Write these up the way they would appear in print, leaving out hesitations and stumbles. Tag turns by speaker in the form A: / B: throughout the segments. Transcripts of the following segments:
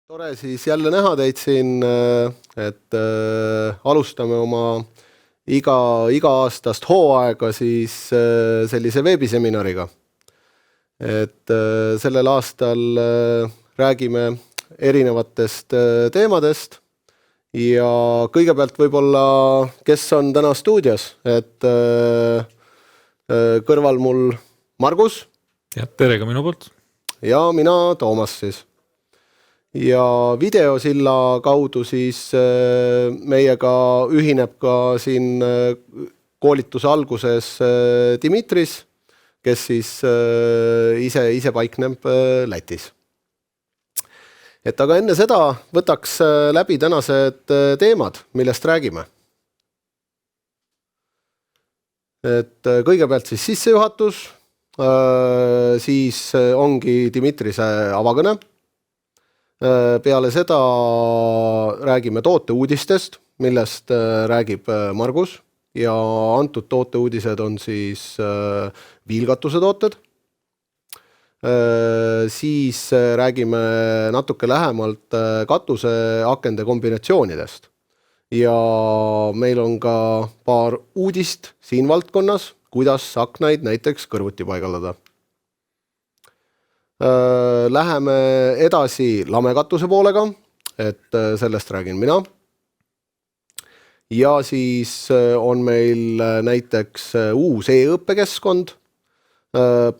A: Tore siis jälle näha teid siin, et alustame oma iga-aastast hooaega siis sellise veebiseminariga. Et sellel aastal räägime erinevatest teemadest ja kõigepealt võib-olla, kes on täna stuudios, et kõrval mul Margus.
B: Ja tere ka minu poolt.
A: Ja mina Toomas siis. Ja videosilla kaudu siis meiega ühineb ka siin koolituse alguses Dimitris, kes siis ise paikneb Lätis. Et aga enne seda võtaks läbi tänased teemad, millest räägime. Et kõigepealt siis sissejuhatus, siis ongi Dimitrise avakõne. Peale seda räägime tooteuudistest, millest räägib Margus ja antud tooteuudised on siis viilkatuse tooted. Siis räägime natuke lähemalt katuseakende kombinatsioonidest ja meil on ka paar uudist siin valdkonnas, kuidas aknaid näiteks kõrvuti paigaldada. Läheme edasi lamekatuse poolega, et sellest räägin mina. Ja siis on meil näiteks uus e-õppekeskkond,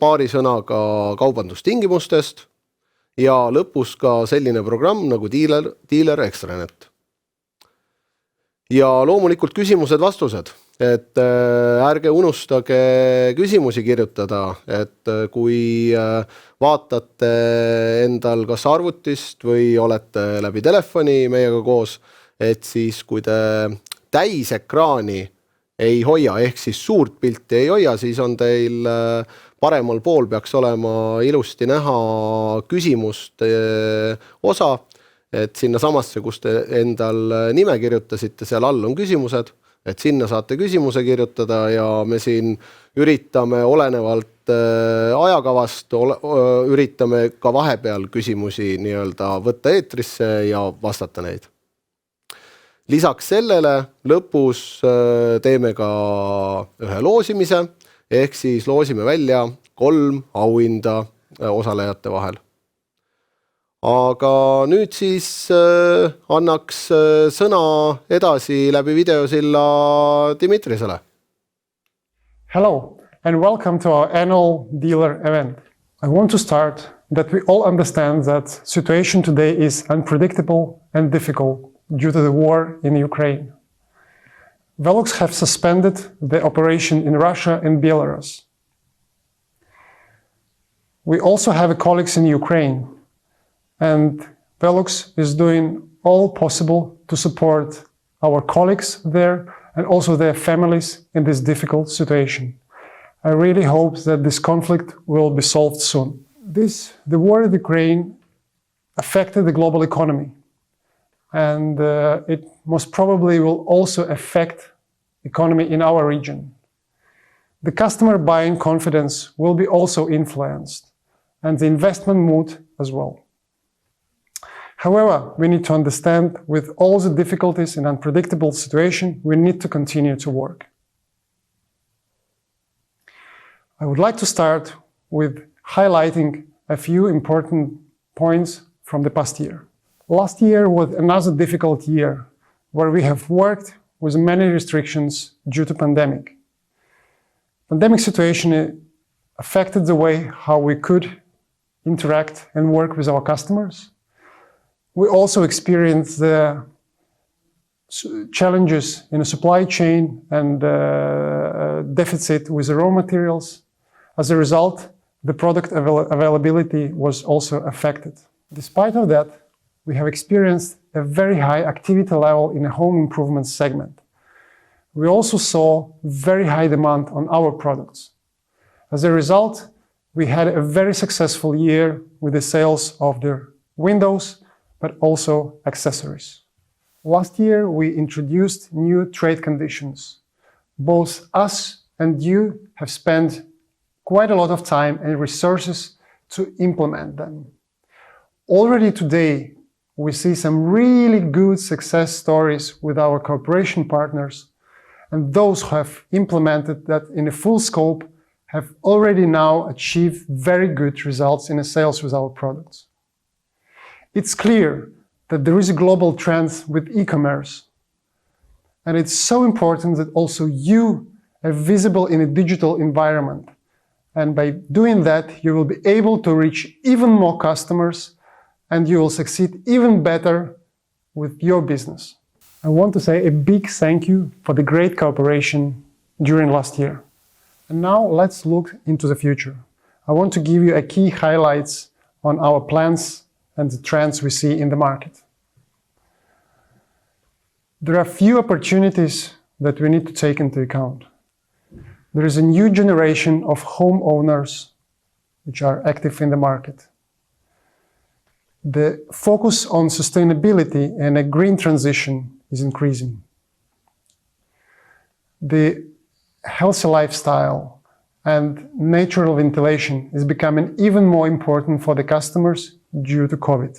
A: paari sõnaga kaubandustingimustest ja lõpus ka selline programm nagu Dealer Extranet. Ja loomulikult küsimused-vastused. Et ärge unustage küsimusi kirjutada, et kui vaatate endal kas arvutist või olete läbi telefoni meiega koos, et siis kui te täisekraani ei hoia, ehk siis suurt pilti ei hoia, siis on teil paremal pool peaks olema ilusti näha küsimust osa, et sinna samasse, kus te endal nime kirjutasite, seal all on küsimused. Et sinna saate küsimuse kirjutada ja me siin üritame olenevalt ajakavast, üritame ka vahepeal küsimusi nii-öelda võtta eetrisse ja vastata neid. Lisaks sellele lõpus teeme ka ühe loosimise, ehk siis loosime välja 3 auhinda osalejate vahel. Aga nüüd siis annaks sõna edasi läbi videosilla Dimitrisele.
C: Hello and welcome to our annual dealer event. I want to start that we all understand that situation today is unpredictable and difficult due to the war in Ukraine. Velux have suspended the operation in Russia and Belarus. We also have colleagues in Ukraine. And Velux is doing all possible to support our colleagues there and also their families in this difficult situation. I really hope that this conflict will be solved soon. The war in Ukraine affected the global economy, and it most probably will also affect economy in our region. The customer buying confidence will be also influenced, and the investment mood as well. However, we need to understand with all the difficulties and unpredictable situation, we need to continue to work. I would like to start with highlighting a few important points from the past year. Last year was another difficult year where we have worked with many restrictions due to pandemic. Pandemic situation affected the way how we could interact and work with our customers. We also experienced the challenges in the supply chain and deficit with the raw materials. As a result, the product availability was also affected. Despite of that, we have experienced a very high activity level in the home improvement segment. We also saw very high demand on our products. As a result, we had a very successful year with the sales of the windows, but also accessories. Last year, we introduced new trade conditions. Both us and you have spent quite a lot of time and resources to implement them. Already today, we see some really good success stories with our cooperation partners, and those who have implemented that in a full scope have already now achieved very good results in the sales with our products. It's clear that there is a global trend with e-commerce, and it's so important that also you are visible in a digital environment. And by doing that, you will be able to reach even more customers and you will succeed even better with your business. I want to say a big thank you for the great cooperation during last year. And now let's look into the future. I want to give you a key highlights on our plans and the trends we see in the market. There are few opportunities that we need to take into account. There is a new generation of homeowners which are active in the market. The focus on sustainability and a green transition is increasing. The healthy lifestyle and natural ventilation is becoming even more important for the customers due to COVID.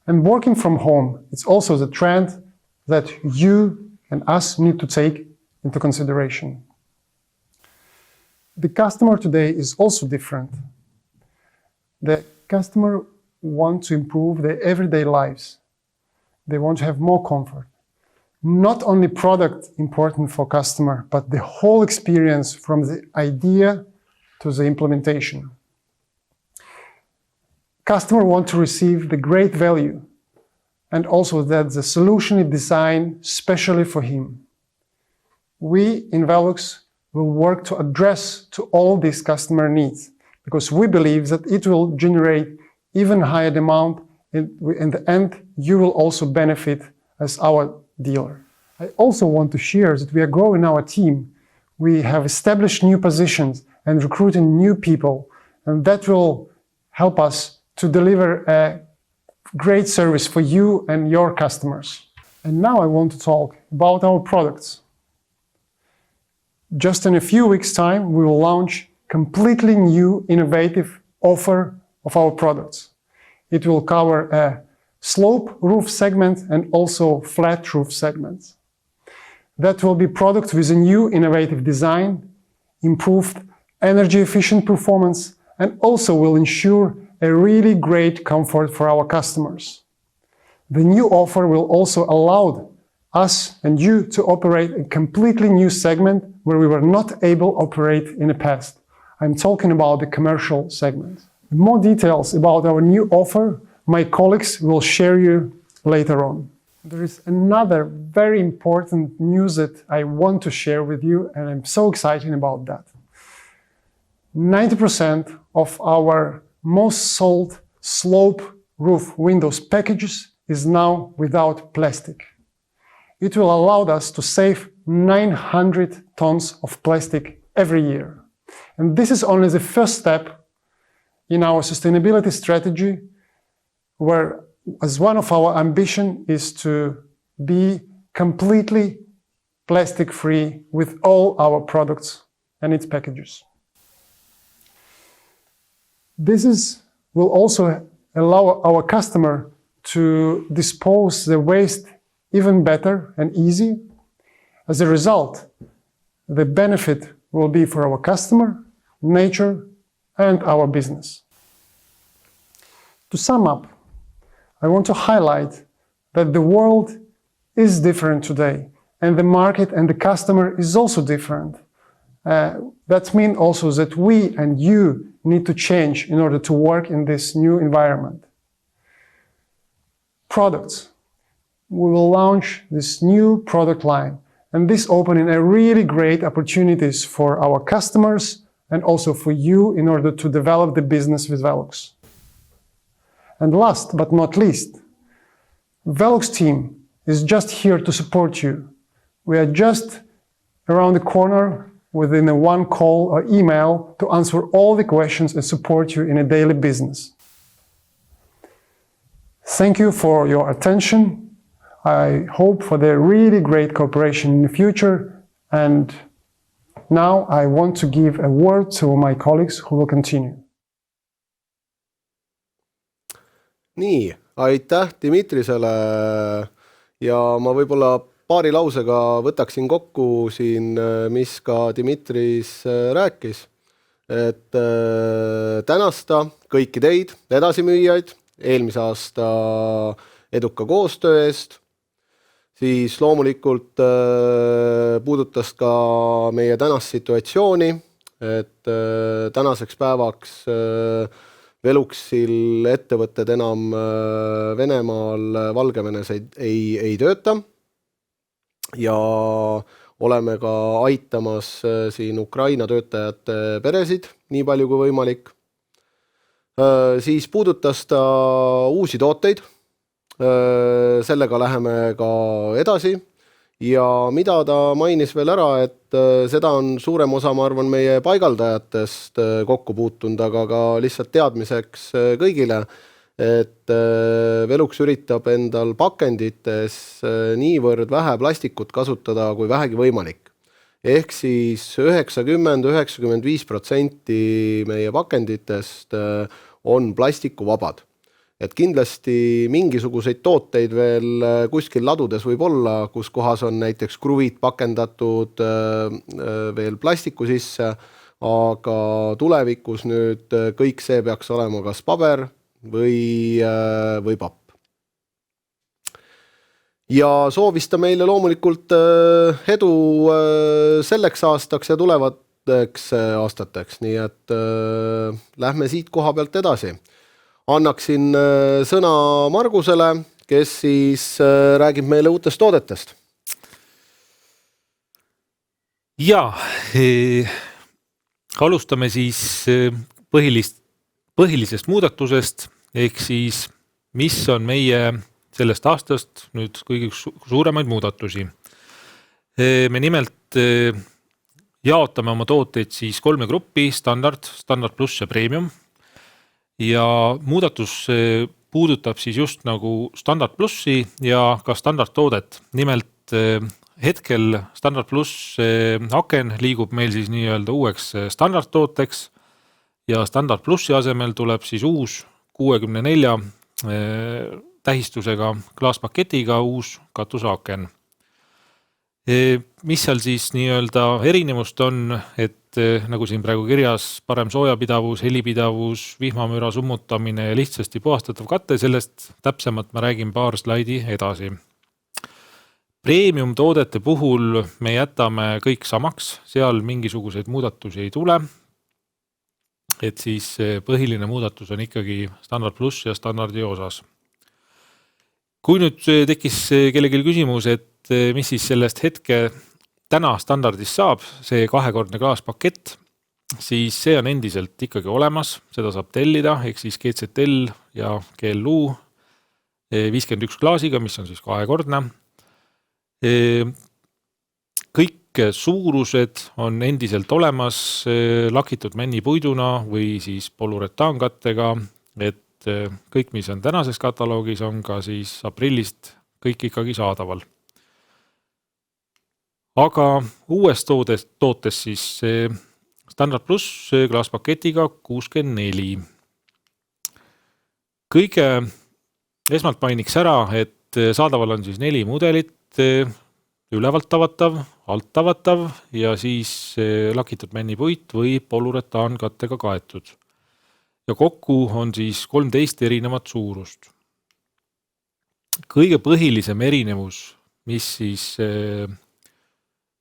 C: And working from home, it's also the trend that you and us need to take into consideration. The customer today is also different. The customer wants to improve their everyday lives. They want to have more comfort. Not only product important for customer, but the whole experience from the idea to the implementation. Customer want to receive the great value and also that the solution is designed specially for him. We in Velux will work to address to all these customer needs because we believe that it will generate even higher demand and in the end you will also benefit as our dealer. I also want to share that we are growing our team. We have established new positions and recruiting new people, and that will help us to deliver a great service for you and your customers. And now I want to talk about our products. Just in a few weeks' time, we will launch completely new innovative offer of our products. It will cover a slope roof segment and also flat roof segments. That will be products with a new innovative design, improved energy efficient performance, and also will ensure a really great comfort for our customers. The new offer will also allow us and you to operate a completely new segment where we were not able to operate in the past. I'm talking about the commercial segment. More details about our new offer, my colleagues will share you later on. There is another very important news that I want to share with you, and I'm so excited about that. 90% of our most sold slope roof windows packages is now without plastic. It will allow us to save 900 tons of plastic every year. And this is only the first step in our sustainability strategy, where as one of our ambition is to be completely plastic-free with all our products and its packages. This will also allow our customer to dispose the waste even better and easy. As a result, the benefit will be for our customer, nature, and our business. To sum up, I want to highlight that the world is different today, and the market and the customer is also different. That means also that we and you need to change in order to work in this new environment. Products. We will launch this new product line, and this opening a really great opportunities for our customers and also for you in order to develop the business with Velux. And last but not least, Velux team is just here to support you. We are just around the corner within a one call or email to answer all the questions and support you in a daily business. Thank you for your attention. I hope for the really great cooperation in the future, and now I want to give a word to my colleagues who will continue.
A: nii, aitäh Dimitrisele ja ma võib-olla paari lausega võtaksin kokku siin, mis ka Dimitris rääkis. Et tänasta kõiki teid, edasimüüjaid, eelmise aasta eduka koostöö eest. Siis loomulikult puudutas ka meie tänast situatsiooni, et tänaseks päevaks Veluxil ettevõtted enam Venemaal, Valgevenes ei tööta ja oleme ka aitamas siin Ukraina töötajate peresid nii palju kui võimalik. Siis puudutas ta uusi tooteid, sellega läheme ka edasi ja mida ta mainis veel ära, et seda on suurem osa, ma arvan, meie paigaldajatest kokku puutunud, aga ka lihtsalt teadmiseks kõigile, et Velux üritab endal pakendites niivõrd vähe plastikut kasutada kui vähegi võimalik. Ehk siis 90-95% meie pakenditest on plastikuvabad. Et kindlasti mingisuguseid tooteid veel kuskil ladudes võib olla, kus kohas on näiteks kruvid pakendatud veel plastiku sisse, aga tulevikus nüüd kõik see peaks olema kas paber või papp. Ja soovis ta meile loomulikult edu selleks aastaks ja tulevateks aastateks, nii et lähme siit koha pealt edasi. Annaksin sõna Margusele, kes siis räägib meile uutest toodetest.
B: Ja, alustame siis põhilisest muudatusest, ehk siis mis on meie sellest aastast nüüd kõige suuremaid muudatusi. Me nimelt jaotame oma tooteid siis 3 gruppi, standard, standard pluss ja premium. Ja muudatus puudutab siis just nagu standard plussi ja ka standard toodet. Nimelt hetkel standard pluss aken liigub meil siis nii-öelda uueks standard tooteks ja standard plussi asemel tuleb siis uus 64 tähistusega klaaspaketiga uus katuseaken. Mis seal siis nii-öelda erinevust on, et nagu siin praegu kirjas, parem soojapidavus, helipidavus, vihmamüra summutamine ja lihtsasti puhastatav katte, sellest täpsemalt ma räägin paar slaidi edasi. Premium toodete puhul me jätame kõik samaks, seal mingisuguseid muudatusi ei tule. Et siis põhiline muudatus on ikkagi standard pluss ja standardi osas. Kui nüüd tekkis kellelgi küsimus, et mis siis sellest hetke täna standardis saab, see 2-kordne klaaspakett, siis see on endiselt ikkagi olemas, seda saab tellida, ehk siis GCTL ja GLU 51 klaasiga, mis on siis 2-kordne. Kõik suurused on endiselt olemas lakitud männipuiduna või siis poluretaankattega, et kõik, mis on tänases kataloogis, on ka siis aprillist kõik ikkagi saadaval. Aga uues tootes siis standard pluss klaaspaketiga 64. Kõige esmalt mainiks ära, et saadaval on siis 4 mudelit, ülevalt avatav, alt avatav ja siis lakitud männipuit või poluretaankattega kaetud. Ja kokku on siis 13 erinevat suurust. Kõige põhilisem erinevus, mis siis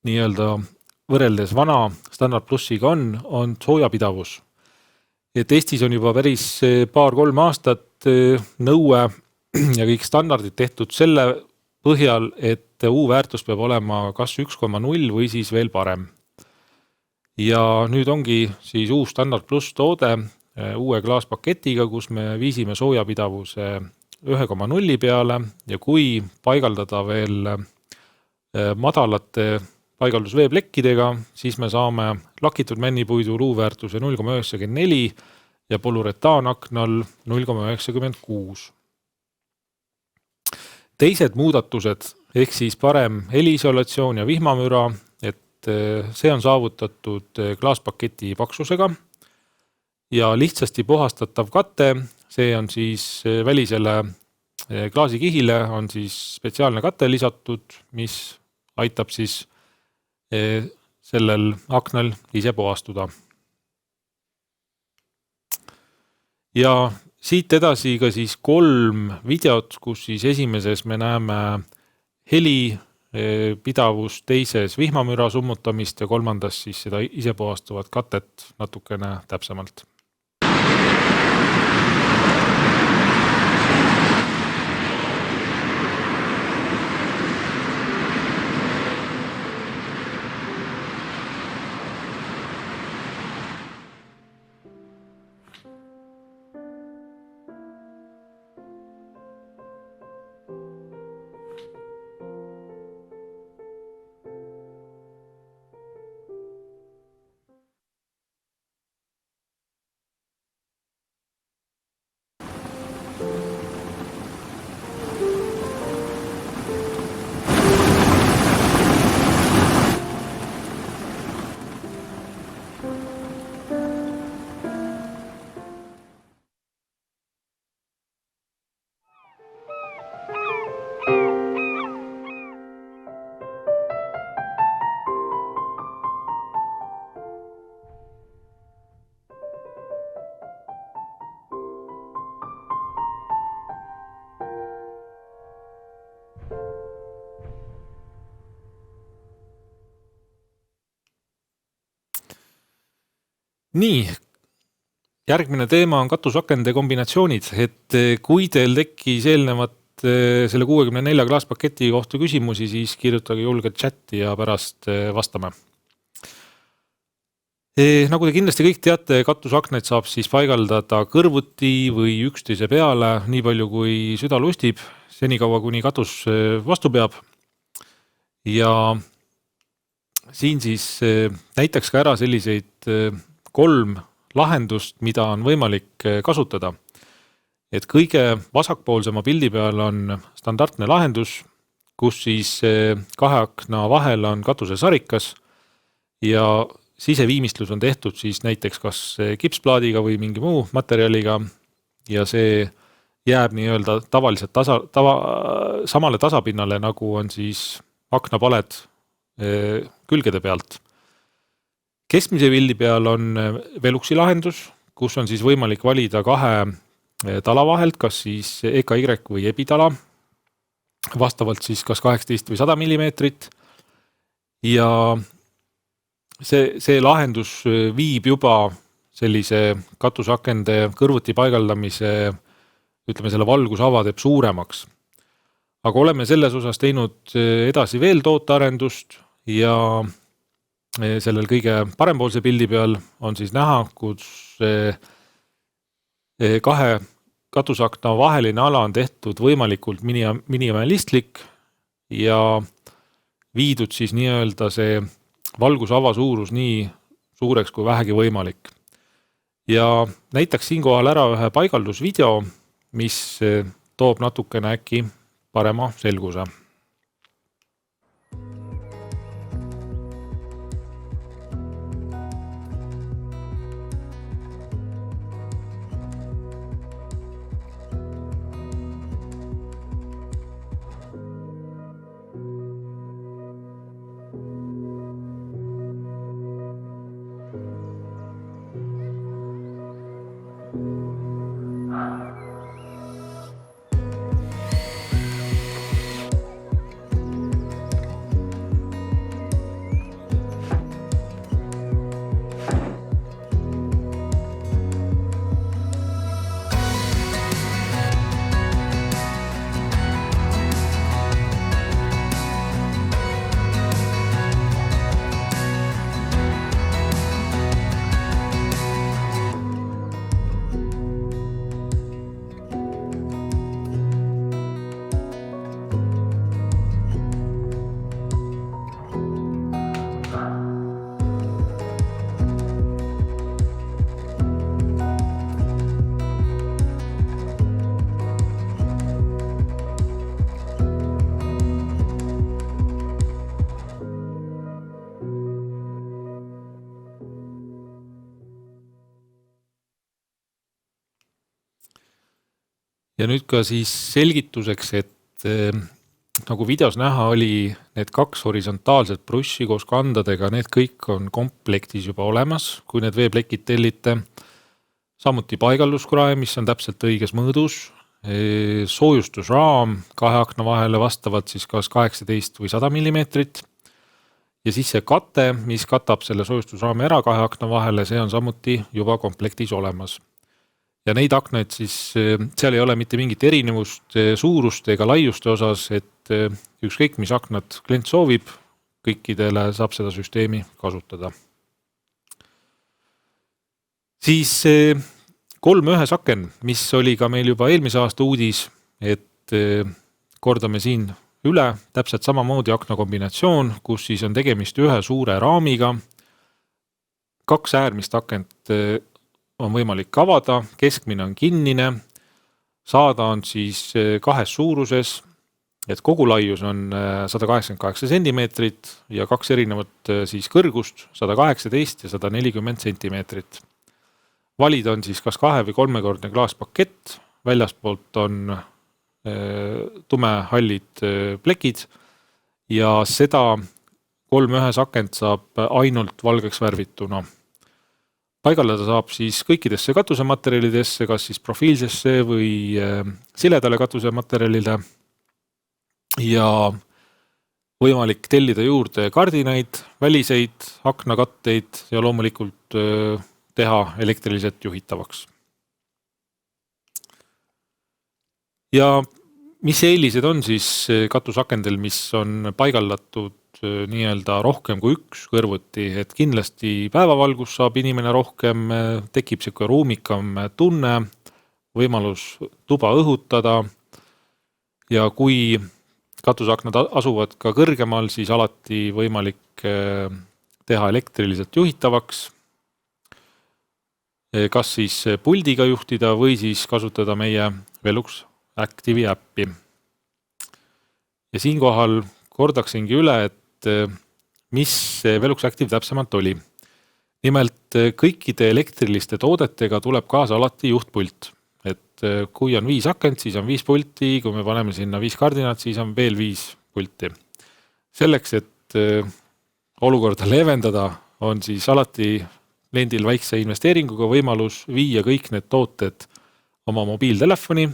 B: nii-öelda võrreldes vana standard plussiga on soojapidavus. Et Eestis on juba päris 2-3 aastat nõue ja kõik standardid tehtud selle põhjal, et U-väärtus peab olema kas 1,0 või siis veel parem. Ja nüüd ongi siis uus standard pluss toode uue klaaspaketiga, kus me viisime soojapidavuse 1,0 peale ja kui paigaldada veel madalate paigaldusveeplekkidega, siis me saame lakitud männipuidu luuväärtuse 0,94 ja poluretaanaknal 0,96. Teised muudatused, ehk siis parem heliisolatsioon ja vihmamüra, et see on saavutatud klaaspaketi paksusega ja lihtsasti puhastatav kate, see on siis välisele klaasikihile on siis spetsiaalne kate lisatud, mis aitab siis sellel aknal ise puhastuda. Ja siit edasi ka siis 3 videot, kus siis esimeses me näeme heli pidavust, teises vihmamüra summutamist ja 3. siis seda isepuhastuvat katet natukene täpsemalt. Nii, järgmine teema on katusakende kombinatsioonid, et kui teil tekkis eelnevat selle 64 klaaspaketi kohta küsimusi, siis kirjutage julgelt chati ja pärast vastame. Nagu te kindlasti kõik teate, katusakneid saab siis paigaldada kõrvuti või üksteise peale, nii palju kui süda lustib, senikaua kuni katus vastu peab. Ja siin siis näitaks ka ära selliseid 3 lahendust, mida on võimalik kasutada. Et kõige vasakpoolsema pildi peal on standardne lahendus, kus siis 2 akna vahel on katuse sarikas ja siseviimistlus on tehtud siis näiteks kas kipsplaadiga või mingi muu materjaliga ja see jääb nii-öelda tavaliselt samale tasapinnale, nagu on siis aknapaled külgede pealt. Keskmise pildi peal on Veluxi lahendus, kus on siis võimalik valida 2 tala vahelt, kas siis EKY või EPI-tala, vastavalt siis kas 18 või 100 mm. Ja see lahendus viib juba sellise katusakende kõrvuti paigaldamise, ütleme selle valgusava teeb suuremaks. Aga oleme selles osas teinud edasi veel tootearendust ja sellel kõige parempoolse pildi peal on siis näha, kus 2 katusakna vaheline ala on tehtud võimalikult minimalistlik ja viidud siis nii-öelda see valgusava suurus nii suureks kui vähegi võimalik. Ja näitaks siinkohal ära ühe paigaldusvideo, mis toob natukene äkki parema selguse. Ja nüüd ka siis selgituseks, et nagu videos näha oli, need 2 horisontaalset brussi koos kandadega, need kõik on komplektis juba olemas, kui need veeplekid tellite. Samuti paigalluskrae, mis on täpselt õiges mõõdus, soojustusraam 2 akna vahele vastavad siis kas 18 või 100 millimeetrit. Ja siis see kate, mis katab selle soojustusraami ära 2 akna vahele, see on samuti juba komplektis olemas. Ja neid aknaid siis, seal ei ole mitte mingit erinevust suuruste ega laiuste osas, et ükskõik mis aknad klient soovib, kõikidele saab seda süsteemi kasutada. Siis 3-1 aken, mis oli ka meil juba eelmise aasta uudis, et kordame siin üle, täpselt samamoodi akna kombinatsioon, kus siis on tegemist ühe suure raamiga. 2 äärmist akent on võimalik avada, keskmine on kinnine, saada on siis 2 suuruses, et kogu laius on 188 sentimeetrit ja 2 erinevat siis kõrgust, 118 ja 140 sentimeetrit. Valida on siis kas 2- või 3-kordne klaaspakett, väljaspoolt on tumehallid plekid ja seda 3-1 akent saab ainult valgeks värvituna. Paigaldada saab siis kõikidesse katusematerjalidesse, kas siis profiilsesse või siledale katusematerjalile ja võimalik tellida juurde kardinaid, väliseid, aknakatteid ja loomulikult teha elektriliselt juhitavaks. Ja mis eelised on siis katusakendel, mis on paigaldatud nii-öelda rohkem kui 1 kõrvuti, et kindlasti päevavalgus saab inimene rohkem, tekib siuke ruumikam tunne, võimalus tuba õhutada ja kui katusaknad asuvad ka kõrgemal, siis alati võimalik teha elektriliselt juhitavaks, kas siis puldiga juhtida või siis kasutada meie Velux Active'i äppi. Ja siinkohal kordaksingi üle, et mis Velux Active täpsemalt oli. Nimelt kõikide elektriliste toodetega tuleb kaasa alati juhtpult. Et kui on 5 akent, siis on 5 pulti, kui me paneme sinna 5 kardinat, siis on veel 5 pulti. Selleks, et olukorda leevendada, on siis alati kliendil väikse investeeringuga võimalus viia kõik need tooted oma mobiiltelefoni.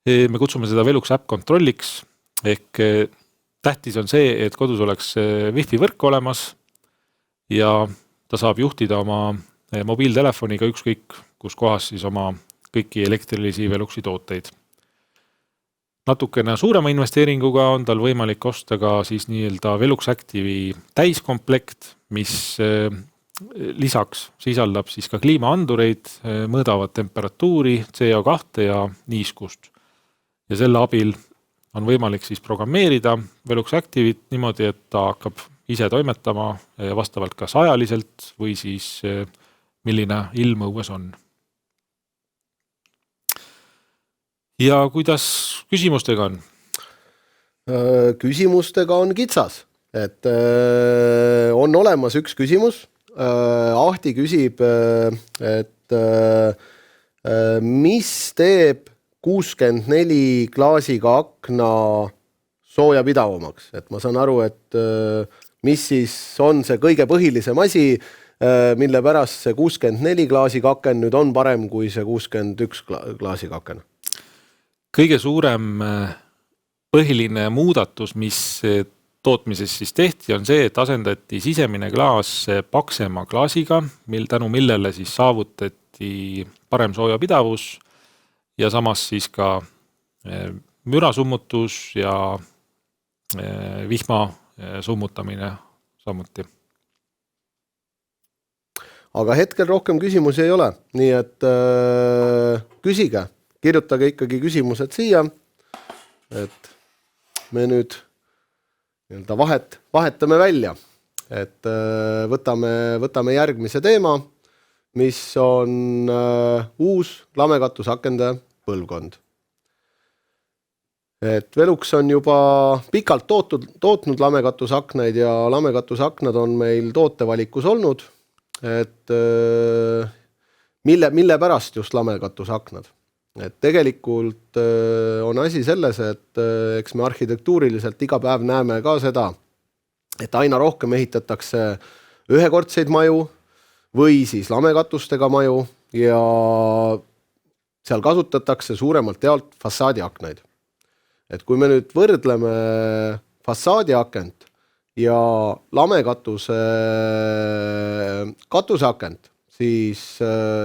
B: Me kutsume seda Velux App kontrolliks, ehk tähtis on see, et kodus oleks Wi-Fi võrk olemas ja ta saab juhtida oma mobiiltelefoniga ükskõik, kus kohas siis oma kõiki elektrilisi Veluxi tooteid. Natukene suurema investeeringuga on tal võimalik osta ka siis nii-öelda Velux Active'i täiskomplekt, mis lisaks sisaldab siis ka kliimaandureid, mõõdavad temperatuuri, CO2 ja niiskust. Ja selle abil on võimalik siis programmeerida Velux Active'it niimoodi, et ta hakkab ise toimetama vastavalt kas ajaliselt või siis milline ilm õues on. Ja kuidas küsimustega on?
A: Küsimustega on kitsas, et on olemas üks küsimus. Ahti küsib, et mis teeb 64 klaasiga akna soojapidavamaks. Et ma saan aru, et mis siis on see kõige põhilisem asi, mille pärast see 64 klaasiga aken nüüd on parem kui see 61 klaasiga aken.
B: Kõige suurem põhiline muudatus, mis tootmises siis tehti, on see, et asendati sisemine klaas paksema klaasiga, tänu millele siis saavutati parem soojapidavus ja samas siis ka mürasummutus ja vihma summutamine samuti.
A: Aga hetkel rohkem küsimusi ei ole, nii et küsige, kirjutage ikkagi küsimused siia, et me nüüd vahetame välja, et võtame järgmise teema, mis on uus lamekatusakende põlvkond. Et Velux on juba pikalt tootnud lamekatusakneid ja lamekatusaknad on meil tootevalikus olnud, et mille pärast just lamekatusaknad. Et tegelikult on asi selles, et eks me arhitektuuriliselt iga päev näeme ka seda, et aina rohkem ehitatakse ühekordseid maju või siis lamekatustega maju ja seal kasutatakse suuremalt jaolt fassaadiaknaid. Et kui me nüüd võrdleme fassaadiakent ja lamekatuse katuseakent, siis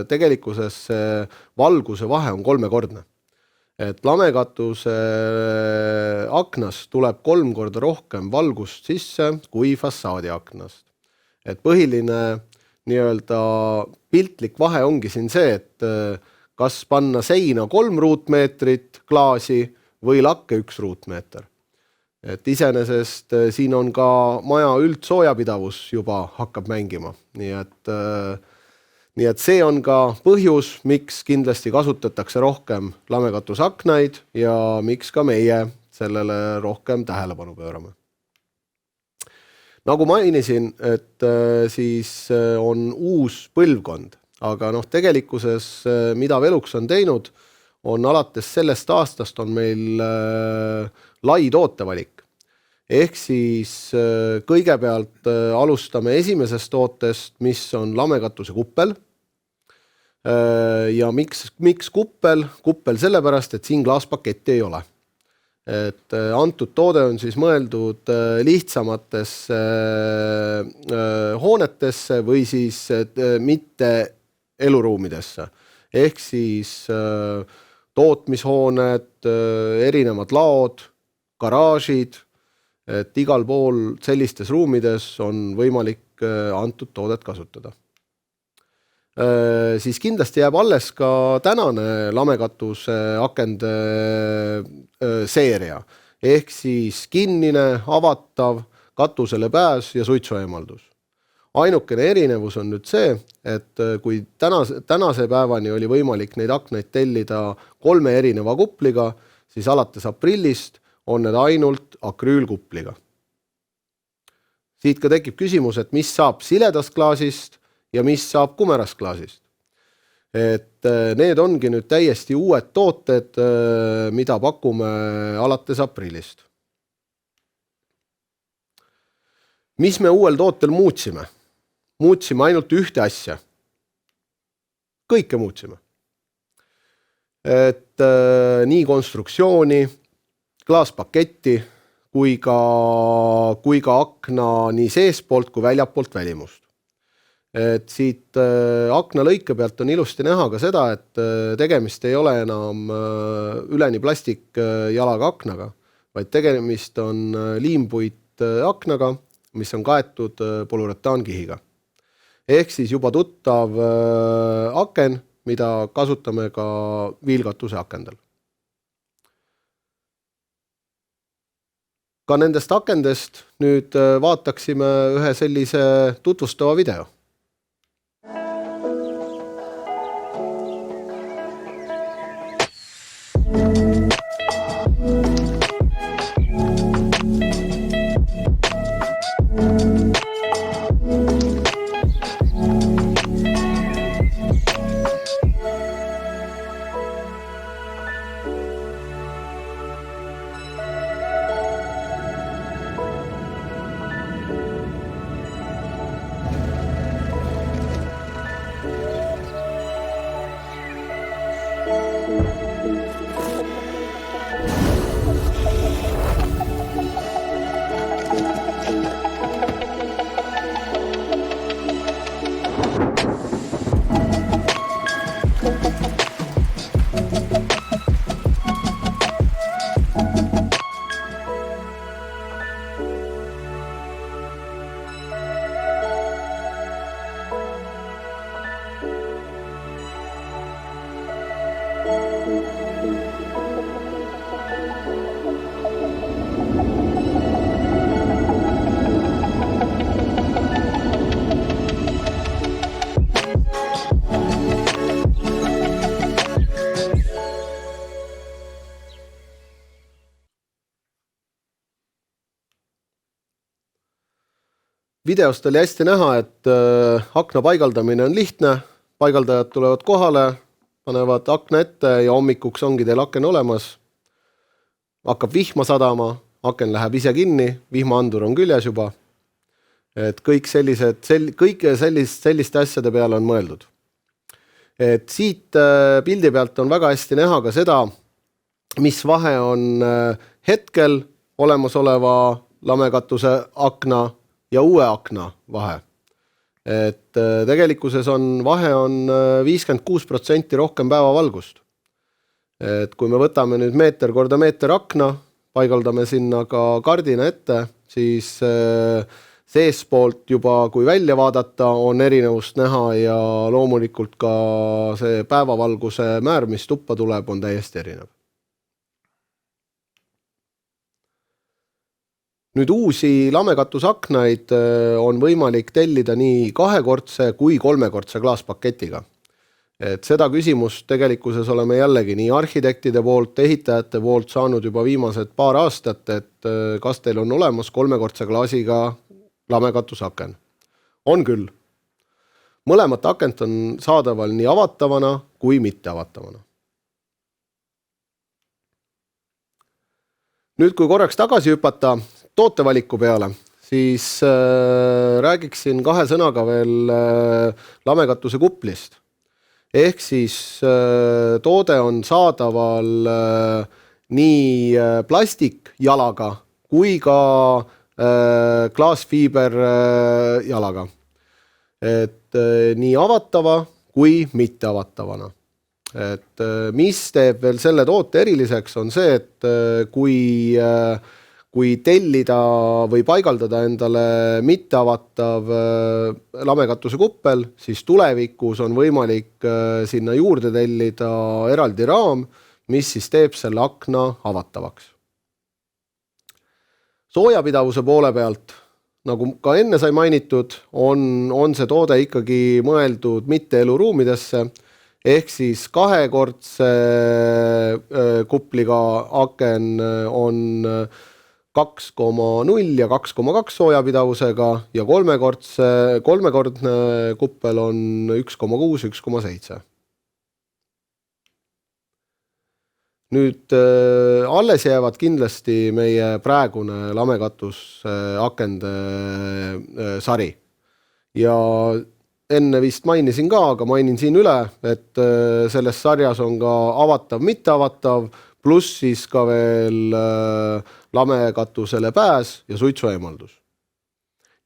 A: tegelikkuses see valguse vahe on 3-kordne. Et lamekatuse aknast tuleb 3 korda rohkem valgust sisse kui fassaadi aknast. Et põhiline nii-öelda piltlik vahe ongi siin see, et kas panna seina 3 ruutmeetrit klaasi või lakke 1 ruutmeeter. Et iseenesest siin on ka maja üldsoojapidavus juba hakkab mängima. Nii et see on ka põhjus, miks kindlasti kasutatakse rohkem lamekatusaknaid ja miks ka meie sellele rohkem tähelepanu pöörame. Nagu mainisin, et siis on uus põlvkond, aga tegelikkuses mida Velux on teinud, on alates sellest aastast on meil lai tootevalik. Ehk siis kõigepealt alustame esimesest tootest, mis on lamekatuse kuppel. Ja miks kuppel? Kuppel sellepärast, et siin klaaspaketti ei ole. Et antud toode on siis mõeldud lihtsamatesse hoonetesse või siis mitte eluruumidesse. Ehk siis tootmishooned, erinevad laod, garaažid, et igal pool sellistes ruumides on võimalik antud toodet kasutada. Siis kindlasti jääb alles ka tänane lamekatuse akende seeria. Ehk siis kinnine, avatav, katusele pääs ja suitsueemaldus. Ainukene erinevus on nüüd see, et kui tänase päevani oli võimalik neid aknaid tellida 3 erineva kupliga, siis alates aprillist on need ainult akrüülkupliga. Siit ka tekib küsimus, et mis saab siledast klaasist ja mis saab kumerast klaasist. Et need ongi nüüd täiesti uued tooted, mida pakume alates aprillist. Mis me uuel tootel muutsime? Muutsime ainult ühte asja. Kõike muutsime. Et nii konstruktsiooni, klaaspaketti kui ka akna nii seespoolt kui väljapoolt välimust. Et siit akna lõike pealt on ilusti näha ka seda, et tegemist ei ole enam üleni plastikjalaga aknaga, vaid tegemist on liimpuit aknaga, mis on kaetud polüuretaankihiga. Ehk siis juba tuttav aken, mida kasutame ka viilkatuse akendel. Ka nendest akendest nüüd vaataksime ühe sellise tutvustava video. Videost oli hästi näha, et akna paigaldamine on lihtne, paigaldajad tulevad kohale, panevad akna ette ja hommikuks ongi teil aken olemas. Hakkab vihma sadama, aken läheb ise kinni, vihmaandur on küljes juba. Et kõik selliste asjade peale on mõeldud. Et siit pildi pealt on väga hästi näha ka seda, mis vahe on hetkel olemasoleva lamekatuse akna ja uue akna vahe. Et tegelikkuses vahe on 56% rohkem päevavalgust. Et kui me võtame nüüd meeter korda meeter akna, paigaldame sinna ka kardina ette, siis seespoolt juba kui välja vaadata on erinevust näha ja loomulikult ka see päevavalguse määr, mis tuppa tuleb, on täiesti erinev. Nüüd uusi lamekatusaknaid on võimalik tellida nii 2-kordse kui 3-kordse klaaspaketiga. Et seda küsimust tegelikkuses oleme jällegi nii arhitektide poolt, ehitajate poolt saanud juba viimased paar aastat, et kas teil on olemas 3-kordse klaasiga lamekatusaken. On küll. Mõlemat akent on saadaval nii avatavana kui mitte avatavana. Nüüd kui korraks tagasi hüpata tootevaliku peale, siis räägiksin 2 sõnaga veel lamekatuse kuplist. Ehk siis toode on saadaval nii plastikjalaga kui ka klaasfiiber jalaga. Et nii avatava kui mitte avatavana. Et mis teeb veel selle toote eriliseks on see, et kui tellida või paigaldada endale mitteavatav lamekatuse kuppel, siis tulevikus on võimalik sinna juurde tellida eraldi raam, mis siis teeb selle akna avatavaks. Soojapidavuse poole pealt, nagu ka enne sai mainitud, on see toode ikkagi mõeldud mitte eluruumidesse, ehk siis 2-kordse kupliga aken on 2,0 ja 2,2 soojapidavusega ja 3-kordne kuppel on 1,6, 1,7. Nüüd alles jäävad kindlasti meie praegune lamekatus akende sari. Ja enne vist mainisin ka, aga mainin siin üle, et selles sarjas on ka avatav, mitteavatav, pluss siis ka veel lamekatusele pääs ja suitsueemaldus.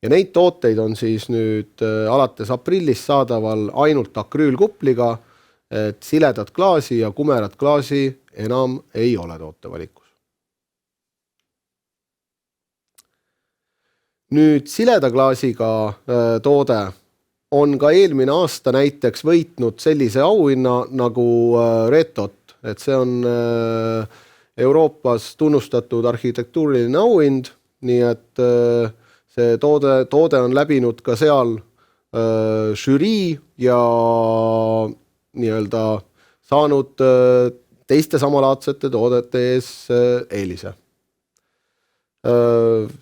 A: Ja neid tooteid on siis nüüd alates aprillist saadaval ainult akrüülkupliga, et siledat klaasi ja kumerat klaasi enam ei ole tootevalikus. Nüüd sileda klaasiga toode on ka eelmine aasta näiteks võitnud sellise auhinna nagu Retot. Et see on Euroopas tunnustatud arhitektuuriline auhind, nii et see toode on läbinud ka seal žürii ja nii-öelda saanud teiste samalaadsete toodete ees eelise.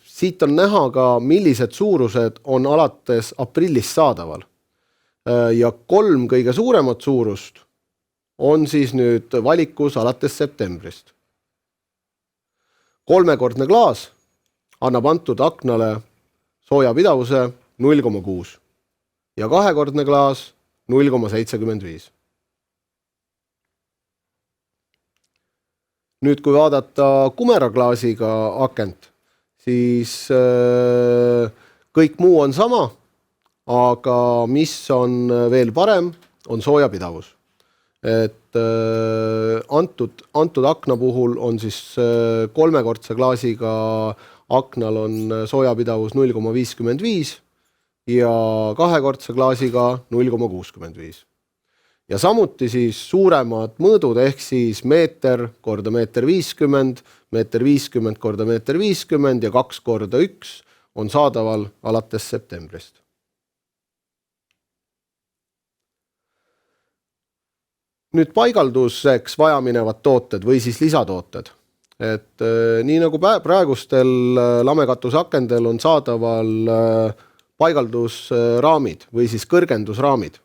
A: Siit on näha ka, millised suurused on alates aprillist saadaval. Ja 3 kõige suuremat suurust on siis nüüd valikus alates septembrist. 3-kordne klaas annab antud aknale soojapidavuse 0,6 ja 2-kordne klaas 0,75. Nüüd kui vaadata kumeraklaasiga akent, siis kõik muu on sama, aga mis on veel parem, on soojapidavus. Et antud akna puhul on siis 3-kordse klaasiga aknal on soojapidavus 0,55 ja 2-kordse klaasiga 0,65. Ja samuti siis suuremad mõõdud ehk siis meeter korda meeter 50, meeter 50 korda meeter 50 ja 2 korda 1 on saadaval alates septembrist. Nüüd paigalduseks vajaminevad tooted või siis lisatooted. Et nii nagu praegustel lamekatusakendel on saadaval paigaldusraamid või siis kõrgendusraamid.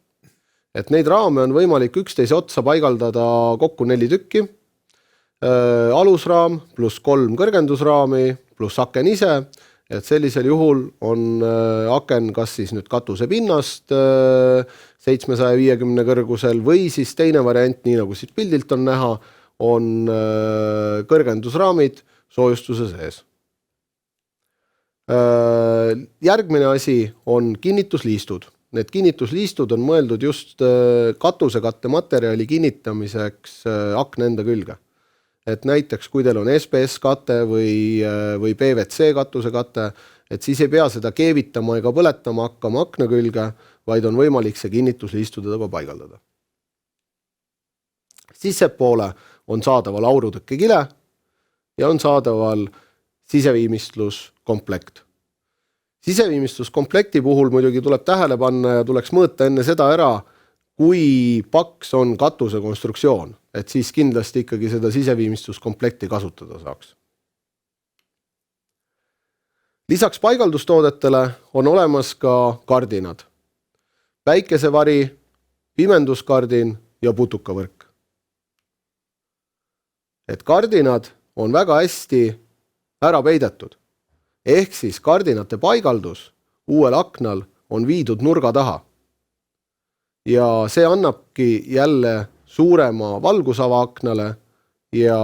A: et neid raame on võimalik üksteise otsa paigaldada kokku 4 tükki. Alusraam pluss 3 kõrgendusraami pluss aken ise, et sellisel juhul on aken kas siis nüüd katuse pinnast 750 kõrgusel või siis teine variant, nii nagu siit pildilt on näha, on kõrgendusraamid soojustuse sees. Järgmine asi on kinnitusliistud. Need kinnitusliistud on mõeldud just katusekatte materjali kinnitamiseks akna enda külge. Et näiteks kui teil on SPS kate või PVC katusekate, et siis ei pea seda keevitama ega põletama hakkama akna külge, vaid on võimalik see kinnitusliistudega paigaldada. Sissepoole on saadaval aurutõkkekile ja on saadaval siseviimistluskomplekt. Siseviimistluskomplekti puhul muidugi tuleb tähele panna ja tuleks mõõta enne seda ära, kui paks on katuse konstruktsioon, et siis kindlasti ikkagi seda siseviimistluskomplekti kasutada saaks. Lisaks paigaldustoodetele on olemas ka kardinad. Päikesevari, pimenduskardin ja putukavõrk. Et kardinad on väga hästi ära peidetud. Ehk siis kardinate paigaldus uuel aknal on viidud nurga taha. Ja see annabki jälle suurema valgusava aknale ja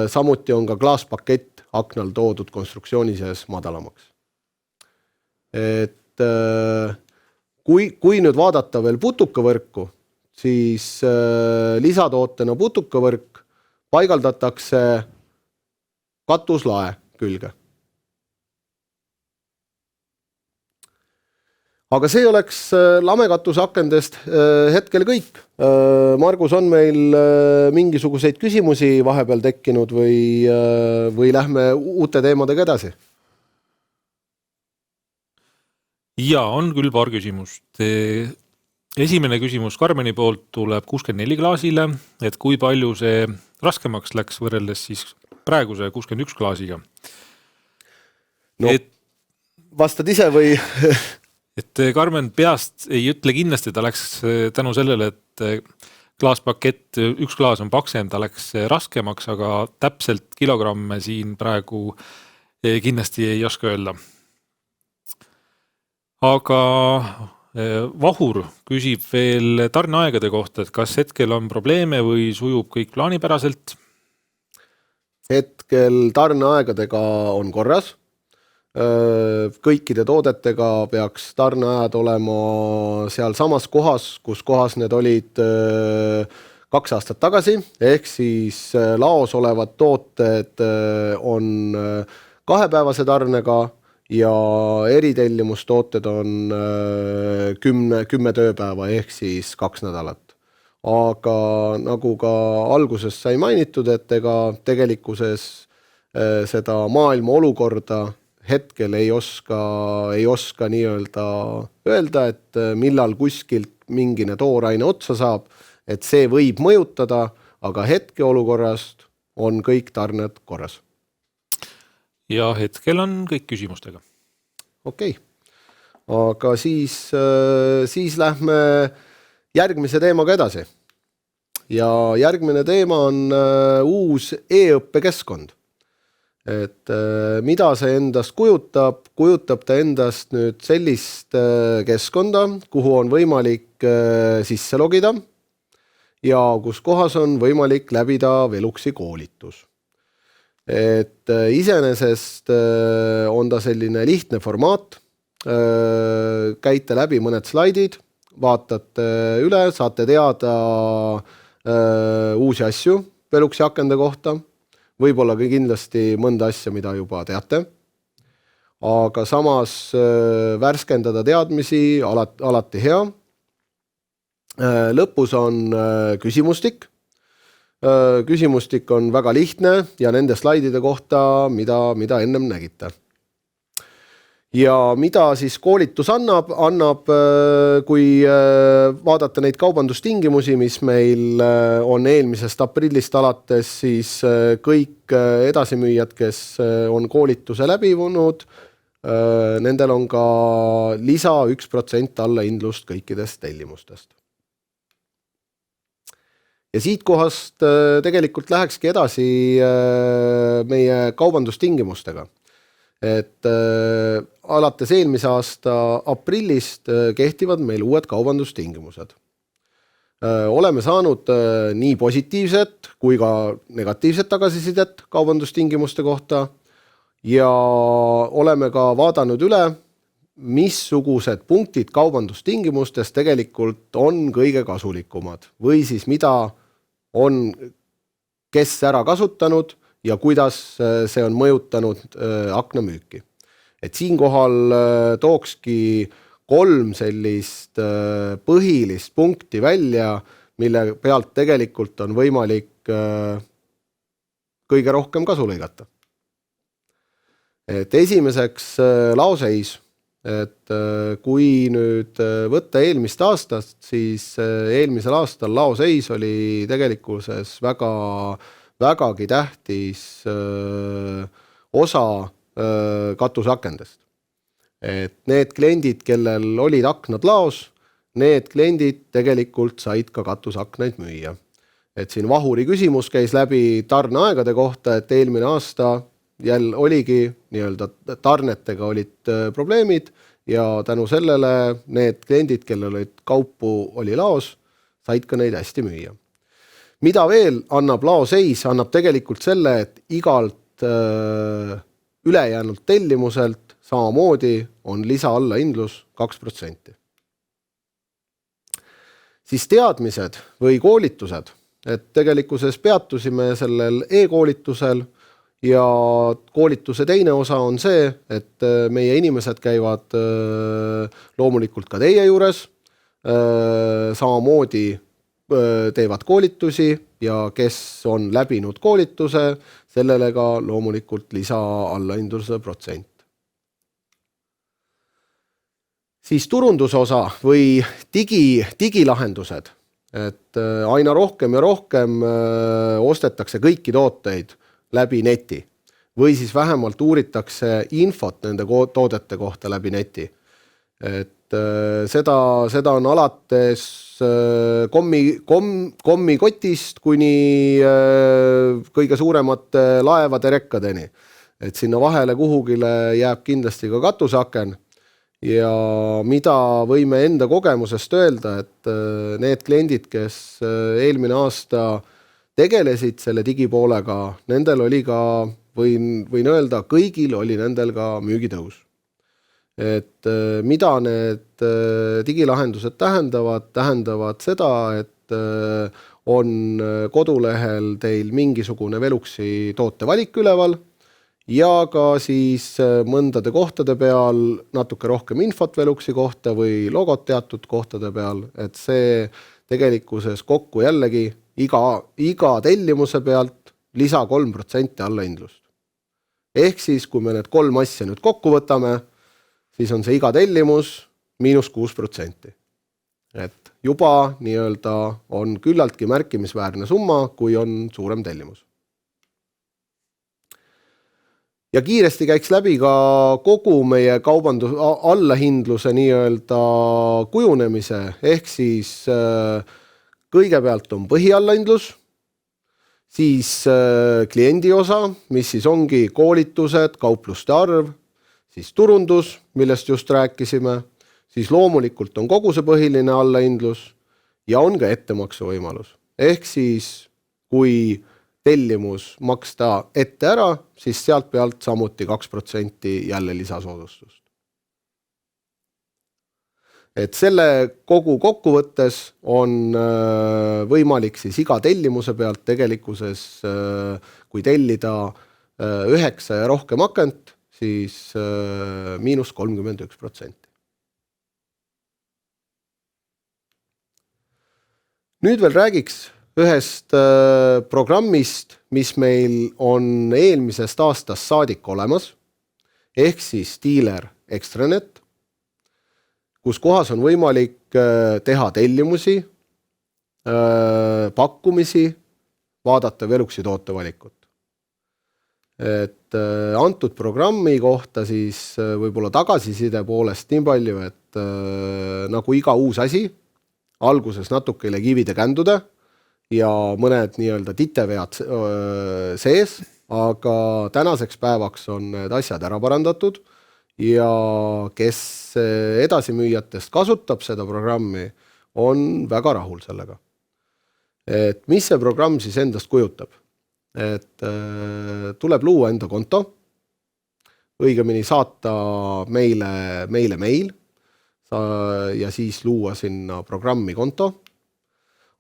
A: samuti on ka klaaspakett aknal toodud konstruktsiooni sees madalamaks. Et kui nüüd vaadata veel putukavõrku, siis lisatootena putukavõrk paigaldatakse katuslae külge. Aga see oleks lamekatuse akendest hetkel kõik. Margus, on meil mingisuguseid küsimusi vahepeal tekkinud või lähme uute teemadega edasi?
B: Ja, on küll paar küsimust. Esimene küsimus Karmeni poolt tuleb 64 klaasile, et kui palju see raskemaks läks võrreldes siis praeguse 61 klaasiga?
A: No, vastad ise või...
B: Et Karmen peast ei ütle kindlasti, ta läks tänu sellele, et klaaspakett, üks klaas on paksem, ta läks raskemaks, aga täpselt kilogramme siin praegu kindlasti ei oska öelda. Aga Vahur küsib veel tarneaegade kohta, et kas hetkel on probleeme või sujub kõik plaanipäraselt?
A: Hetkel tarneaegadega on korras. Kõikide toodetega peaks tarneajad olema seal samas kohas, kus kohas need olid 2 aastat tagasi, ehk siis laos olevad tooted on 2-päevase tarnega ja eritellimustooted on 10 tööpäeva ehk siis 2 nädalat. Aga nagu ka alguses sai mainitud, et ega tegelikkuses seda maailma olukorda hetkel ei oska nii-öelda öelda, et millal kuskilt mingine tooraine otsa saab, et see võib mõjutada, aga hetke olukorrast on kõik tarned korras.
B: Ja hetkel on kõik küsimustega.
A: Okei. Aga siis lähme järgmise teemaga edasi. Ja järgmine teema on uus e-õppekeskkond. Et mida see endast kujutab ta endast nüüd sellist keskkonda, kuhu on võimalik sisse logida ja kus kohas on võimalik läbida Veluxi koolitus. Et iseenesest on ta selline lihtne formaat, käite läbi mõned slaidid, vaatate üle, saate teada uusi asju Veluxi akende kohta, võib-olla ka kindlasti mõnda asja, mida juba teate, aga samas värskendada teadmisi alati hea. Lõpus on küsimustik. Küsimustik on väga lihtne ja nende slaidide kohta, mida ennem nägite. Ja mida siis koolitus annab, kui vaadata neid kaubandustingimusi, mis meil on eelmisest aprillist alates, siis kõik edasimüüjad, kes on koolituse läbinud, nendel on ka lisa 1% allahindlust kõikidest tellimustest. Ja siit kohast tegelikult lähekski edasi meie kaubandustingimustega. Et alates eelmise aasta aprillist kehtivad meil uued kaubandustingimused. Oleme saanud nii positiivset kui ka negatiivset tagasisidet kaubandustingimuste kohta ja oleme ka vaadanud üle, missugused punktid kaubandustingimustes tegelikult on kõige kasulikumad või siis mida on kes ära kasutanud ja kuidas see on mõjutanud aknamüüki. Et siinkohal tookski 3 sellist põhilist punkti välja, mille pealt tegelikult on võimalik kõige rohkem kasu lõigata. Et esimeseks laoseis, et kui nüüd võtta eelmist aastast, siis eelmisel aastal laoseis oli tegelikkuses vägagi tähtis osa katusakendest. Et need kliendid, kellel olid aknad laos, need kliendid tegelikult said ka katusaknaid müüa. Et siin Vahuri küsimus käis läbi tarneaegade kohta, et eelmine aasta jälle oligi nii-öelda tarnetega olid probleemid ja tänu sellele need kliendid, kellel olid kaupu oli laos, said ka neid hästi müüa. Mida veel annab laoseis, annab tegelikult selle, et igalt ülejäänud tellimuselt samamoodi on lisa allahindlus 2%. Siis teadmised või koolitused, et tegelikkuses peatusime sellel e-koolitusel ja koolituse teine osa on see, et meie inimesed käivad loomulikult ka teie juures, samamoodi teevad koolitusi ja kes on läbinud koolituse, sellele ka loomulikult lisa allahindluse protsent. Siis turundusosa või digilahendused, et aina rohkem ja rohkem ostetakse kõiki tooteid läbi neti või siis vähemalt uuritakse infot nende toodete kohta läbi neti. Et seda on alates kommikotist kuni kõige suuremate laevade rekkadeni. Et sinna vahele kuhugile jääb kindlasti ka katusaken. Ja mida võime enda kogemusest öelda, et need kliendid, kes eelmine aasta tegelesid selle digipoolega, nendel oli ka, võin öelda, kõigil oli nendel ka müügitõus. Et mida need digilahendused tähendavad seda, et on kodulehel teil mingisugune Veluxi tootevalik üleval, ja ka siis mõndade kohtade peal natuke rohkem infot Veluxi kohta või logot teatud kohtade peal, et see tegelikkuses kokku jällegi iga tellimuse pealt lisa 3% allahindlust. Ehk siis, kui me need 3 asja nüüd kokku võtame, siis on see iga tellimus -6%. Et juba nii-öelda on küllaltki märkimisväärne summa, kui on suurem tellimus. Ja kiiresti käiks läbi ka kogu meie kaubandus allahindluse nii-öelda kujunemise, ehk siis kõigepealt on põhiallahindlus, siis kliendi osa, mis siis ongi koolitused, kaupluste arv, siis turundus, millest just rääkisime, siis loomulikult on kogu see põhiline allahindlus ja on ka ettemaksu võimalus. Ehk siis, kui tellimus maksta ette ära, siis sealt pealt samuti 2% jälle lisasoodustust. Et selle kogu kokkuvõttes on võimalik siis iga tellimuse pealt tegelikkuses, kui tellida 9 ja rohkem akent, siis -31%. Nüüd veel räägiks ühest programmist, mis meil on eelmisest aastast saadik olemas, ehk siis Dealer Extranet, kus kohas on võimalik teha tellimusi, pakkumisi, vaadata Veluxi tootevalikut. et antud programmi kohta siis võib-olla tagasiside poolest nii palju, et nagu iga uus asi, alguses natukene kivide kändude ja mõned nii-öelda titevead sees, aga tänaseks päevaks on need asjad ära parandatud ja kes edasimüüjatest kasutab seda programmi, on väga rahul sellega. Et mis see programm siis endast kujutab? Et tuleb luua enda konto, õigemini saata meile meil ja siis luua sinna programmi konto.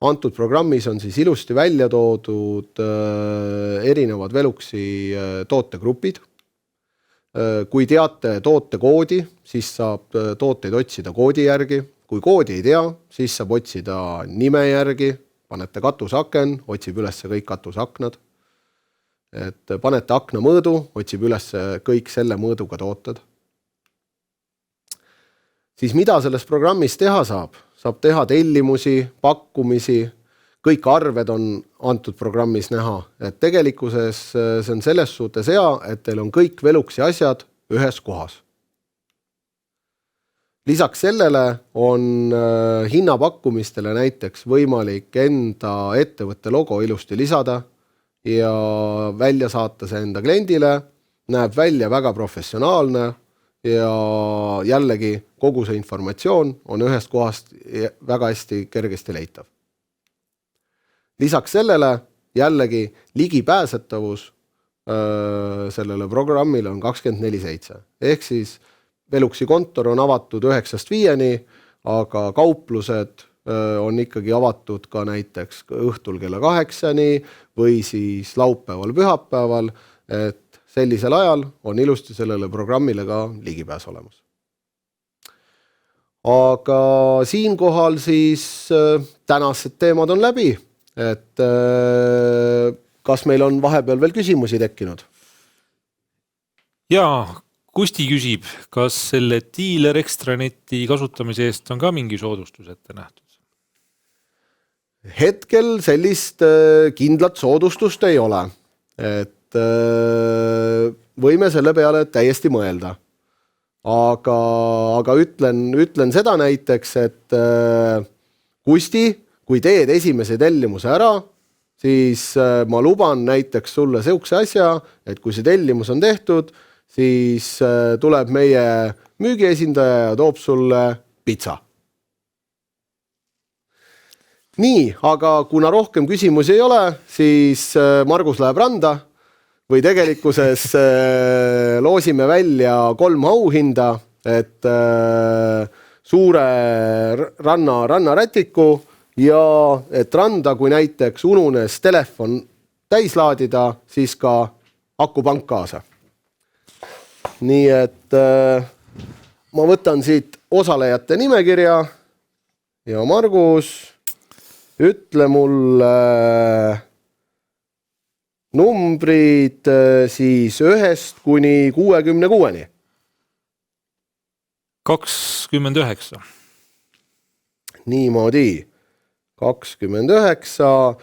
A: Antud programmis on siis ilusti välja toodud erinevad Veluxi tootegrupid. Kui teate tootekoodi, siis saab tooteid otsida koodi järgi. Kui koodi ei tea, siis saab otsida nime järgi, panete katusaken, otsib üles kõik katusaknad. Et panete akna mõõdu, otsib üles kõik selle mõõduga tooted. Siis mida selles programmis teha saab? Saab teha tellimusi, pakkumisi, kõik arved on antud programmis näha. Et tegelikkuses see on selles suhtes hea, et teil on kõik Veluxi asjad ühes kohas. Lisaks sellele on hinnapakkumistele näiteks võimalik enda ettevõtte logo ilusti lisada ja välja saata see enda kliendile, näeb välja väga professionaalne ja jällegi kogu see informatsioon on ühest kohast väga hästi kergesti leitav. Lisaks sellele jällegi ligipääsetavus sellele programmile on 24/7. Ehk siis Veluxi kontor on avatud 9-5, aga kauplused on ikkagi avatud ka näiteks õhtul kella 8 või siis laupäeval, pühapäeval, et sellisel ajal on ilusti sellele programmile ka ligipääs olemas. Aga siinkohal siis tänased teemad on läbi, et kas meil on vahepeal veel küsimusi tekkinud?
B: Jaa, Kusti küsib, kas selle Dealer Extraneti kasutamise eest on ka mingi soodustus ette nähtud?
A: Hetkel sellist kindlat soodustust ei ole, et võime selle peale täiesti mõelda. Aga ütlen seda näiteks, et Kusti, kui teed esimese tellimuse ära, siis ma luban näiteks sulle seukse asja, et kui see tellimus on tehtud, siis tuleb meie müügiesindaja ja toob sulle pitsa. Nii, aga kuna rohkem küsimusi ei ole, siis Margus läheb randa või tegelikkuses loosime välja 3 auhinda, et suure rannarätiku ja et randa, kui näiteks ununes telefon täis laadida, siis ka akupank kaasa. Nii et ma võtan siit osalejate nimekirja ja Margus, ütle mulle numbrid siis 1 kuni 66.
B: 29.
A: Niimoodi. 29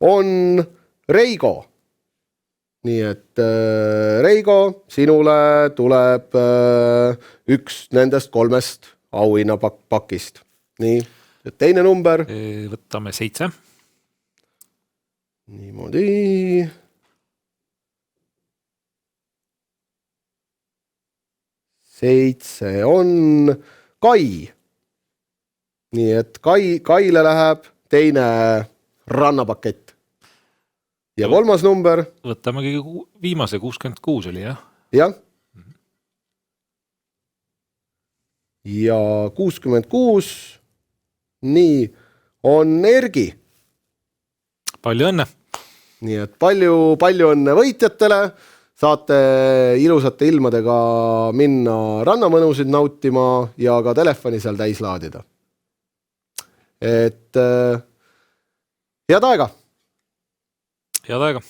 A: on Reigo. Nii et Reigo, sinule tuleb üks nendest 3 auhinnapakist. Nii, teine number.
B: Võtame 7.
A: Niimoodi. 7 on Kai. Nii et Kaile läheb teine rannapakett. Ja 3. number.
B: Võtame kõige viimase, 66 oli, jah?
A: Jah. Ja 66. Nii, on Ergi.
B: Palju õnne.
A: Nii et palju õnne võitjatele. Saate ilusate ilmadega minna rannamõnusid nautima ja ka telefoni seal täis laadida. Et head aega!
B: Head aega!